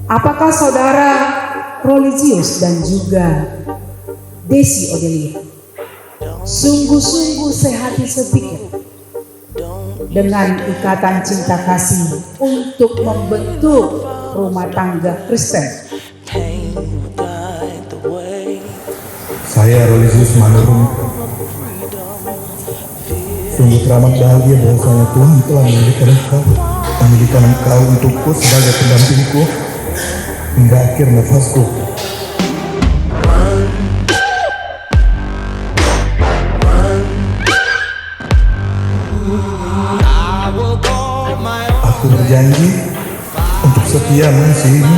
Apakah saudara Rolizius dan juga Desi Odelia sungguh-sungguh sehati sepikir dengan ikatan cinta kasih untuk membentuk rumah tangga Kristen? Saya Rolizius Manurung sungguh teramat bahagia bahwasanya Tuhan telah memilihkan engkau untukku sebagai pendampingku hingga akhir nafasku. Aku berjanji untuk setia mengasihimu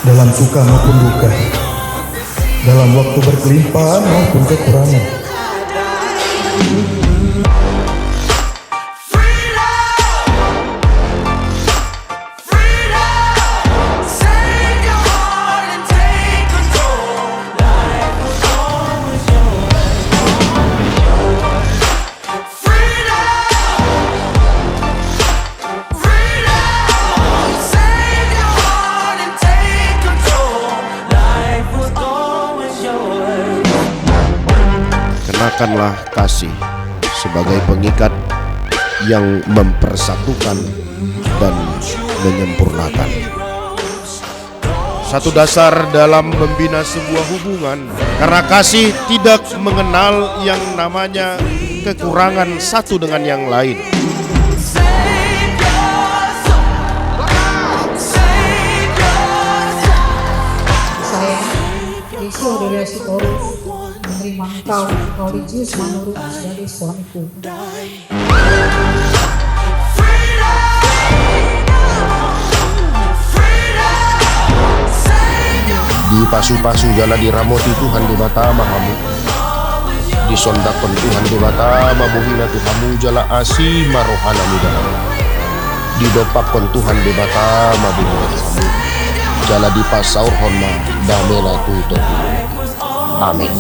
dalam suka maupun duka, dalam waktu berkelimpahan maupun kekurangan. Kenakanlah kasih sebagai pengikat yang mempersatukan dan menyempurnakan. Satu dasar dalam membina sebuah hubungan, karena kasih tidak mengenal yang namanya kekurangan satu dengan yang lain. Saya, Desi Odelia Sitorus, menerima engkau, Rolizius Manurung, sebagai suamiku. Di pasu-pasu jala diramoti Tuhan di mata mahamu, disondakon Tuhan di mata mabuhina Tuhanmu jala asi marohana midana, didopakon Tuhan di mata mabuhina Tuhanmu jala dipasaur honma damela tuto. Amin.